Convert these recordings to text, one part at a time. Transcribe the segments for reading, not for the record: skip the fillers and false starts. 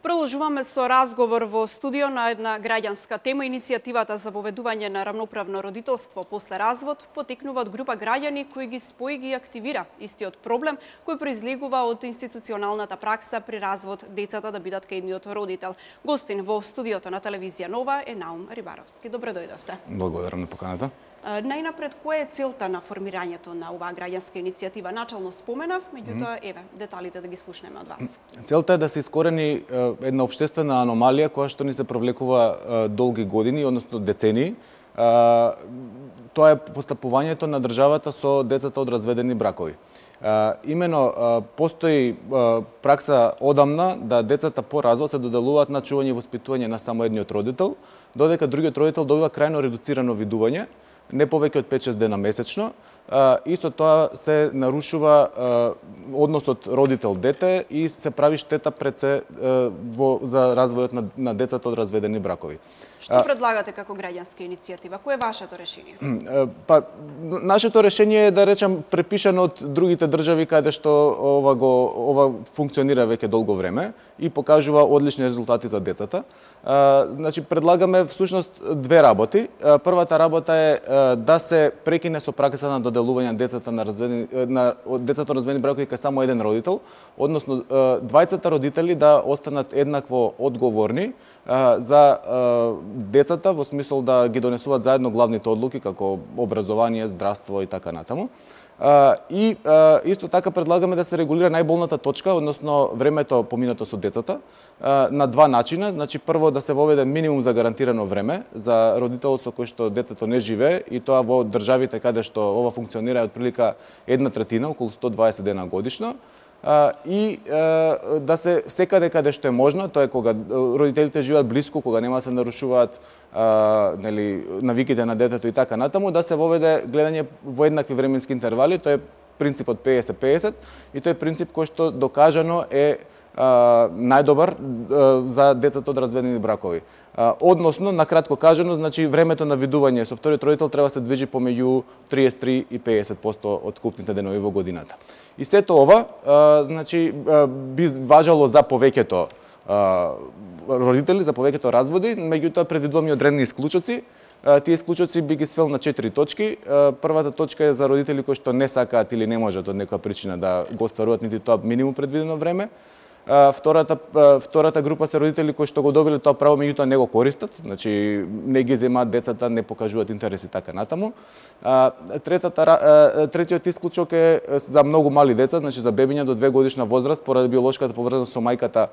Продолжуваме со разговор во студио на една граѓанска тема. Иницијативата за воведување на рамноправно родителство после развод потекнува од група граѓани кои ги спои ги активира истиот проблем кој произлегува од институционалната пракса при развод децата да бидат кај едниот родител. Гостин во студиото на телевизија Нова е Наум Рибаровски. Добро дојдовте. Благодарам на поканата. Најнапред, која е целта на формирањето на оваа граѓанска иницијатива? Начално споменав, меѓутоа, еве, деталите да ги слушнеме од вас. Целта е да се искорени една општествена аномалија која што ни се провлекува долги години, односно децении. Тоа е постапувањето на државата со децата од разведени бракови. Имено постои пракса одамна да децата по развод се доделуваат на чување и воспитување на само едниот родител, додека другиот родител добива крајно редуцирано видување, не повеќе од 5-6 дена месечно, и со тоа се нарушува односот родител-дете и се прави штета пред се за развојот на децата од разведени бракови. Што предлагате како граѓанска иницијатива? Кој е вашето решение? Па, нашето решение е, да речам, препишано од другите држави каде што ова функционира веќе долго време и покажува одлични резултати за децата. Значи, предлагаме всушност две работи. Првата работа е да се прекине со пракса на доделување на децата од разведени бракови кај само еден родител, односно двајцата родители да останат еднакво одговорни за децата, во смисол да ги донесуваат заедно главните одлуки како образование, здравство и така натаму. И исто така предлагаме да се регулира најболната точка, односно времето поминато со децата, на два начина. Значи, прво да се воведе минимум за гарантирано време за родителот со кој што детето не живее, и тоа во државите каде што ова функционира е отприлика 1/3, околу 120 дена годишно. И да се секаде каде што е можно, тоа е кога родителите живеат блиску, кога нема да се нарушуваат навиките на детето и така натаму, да се воведе гледање во еднакви временски интервали. Тоа е принципот 50-50 и тоа е принцип кој што докажано е најдобар за децата од разведени бракови. Односно, накратко кажано, значи времето на видување со вториот родител треба да се движи помеѓу 33 и 50% од купните денови во годината. И сето ова, значи, би важало за повеќето родители, за повеќето разводи, меѓутоа предвидуваме одредени исклучоци. Тие исклучоци би ги свел на 4 точки. Првата точка е за родители кои што не сакаат или не можат од некоја причина да го остваруваат нити тоа минимум предвидено време. Втората група се родители кои што го добиле тоа право, меѓутоа не го користат, значи не ги земаат децата, не покажуваат интерес и така натаму. Третиот исклучок е за многу мали деца, значи за бебиња до 2 годишна возраст, поради биолошката поврзаност со мајката,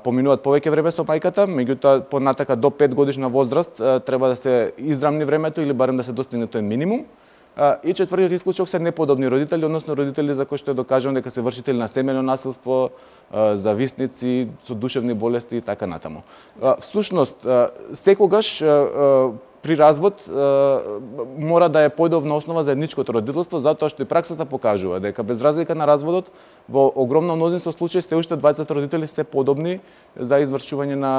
поминуваат повеќе време со мајката, меѓутоа понатака до 5 годишна возраст треба да се израмни времето или барем да се достигне тој минимум. И четвртиот исклучок се неподобни родители, односно родители за кои што е докажано дека се вршители на семејно насилство, зависници, со душевни болести и така натаму. Всушност, секогаш при развод мора да е појдовна основа за едничкото родителство, затоа што и праксата покажува дека без разлика на разводот, во огромно мнозинство случаи се уште двајцата родители се подобни за извршување на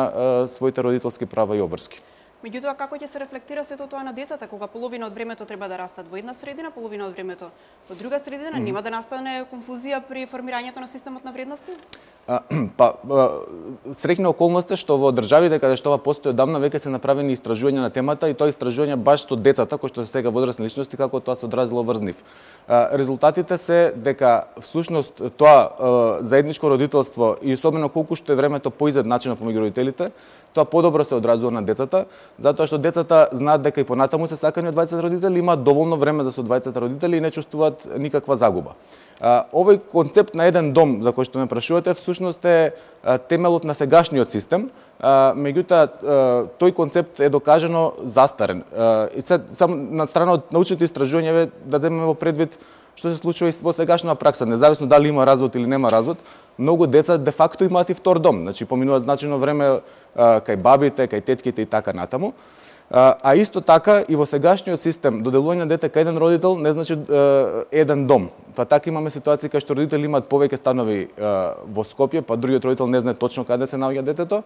своите родителски права и обврски. Меѓутоа, како ќе се рефлектира сето тоа на децата, кога половина од времето треба да растат во една средина, половина од времето во друга средина, нема да настане конфузија при формирањето на системот на вредности? Среќна околност е што во државите каде што ова постои одамна веќе се направени истражувања на темата, и тоа истражување баш со децата кои што се сега возрастни личности, како тоа се одразило врз нив. Резултатите се дека всушност тоа заедничко родителство и особено колку што е времето поизедначено помеѓу родителите, тоа подобро се одразува на децата, затоа што децата знаат дека и понатаму се сакани од двајцата родители, имаат доволно време за со двајцата родители и не чувствуваат никаква загуба. Овој концепт на еден дом, за кој што ме прашувате, всушност е темелот на сегашниот систем, меѓутоа тој концепт е докажано застарен. И само на страна од научните истражувања да земеме во предвид што се случува и во сегашната пракса, независно дали има развод или нема развод, многу деца де факто имаат и втор дом, значи поминуваат значено време кај бабите, кај тетките и така натаму. А исто така и во сегашниот систем доделување на дете кај еден родител не значи еден дом. Па така имаме ситуации кај што родители имаат повеќе станови во Скопје, па другиот родител не знае точно каде се наоѓа детето.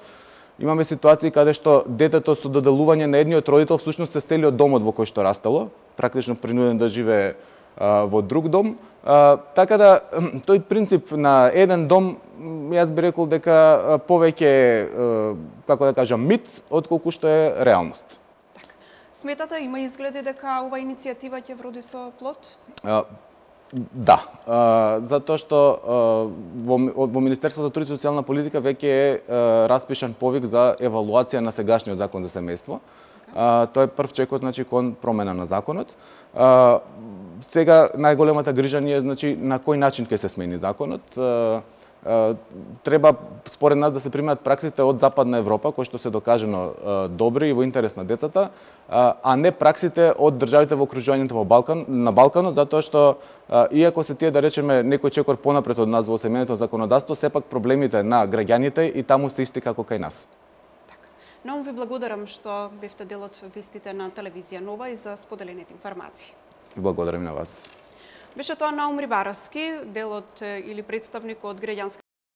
Имаме ситуации каде што детето со доделување на едниот родител всушност се сели од домот во кој што растело, практично принуден да живее во друг дом. Така да, тој принцип на еден дом јас би рекол дека повеќе како да кажам мит отколку што е реалност. Сметате, има изгледи дека ова иницијатива ќе вроди со плод? Да, затоа што во Министерството за труд и социјална политика веќе е распишан повик за евалуација на сегашниот закон за семејство. Тоа е прв чекор, значи, кон промена на законот. Сега најголемата грижа ни е, значи, на кој начин ќе се смени законот. Треба според нас да се примаат праксите од Западна Европа, кои што се докажано добри и во интерес на децата, а не праксите од државите во окружувањето на Балканот, затоа што иако се тие, да речеме, некој чекор понапред од нас во семејното законодавство, сепак проблемите на граѓаните и таму се исти како кај нас. Многу ви благодарам што бевте дел од вестите на телевизија Нова и за споделените информации. Благодарам на вас. Беше тоа Наум Рибаровски, дел од или представник од граѓанска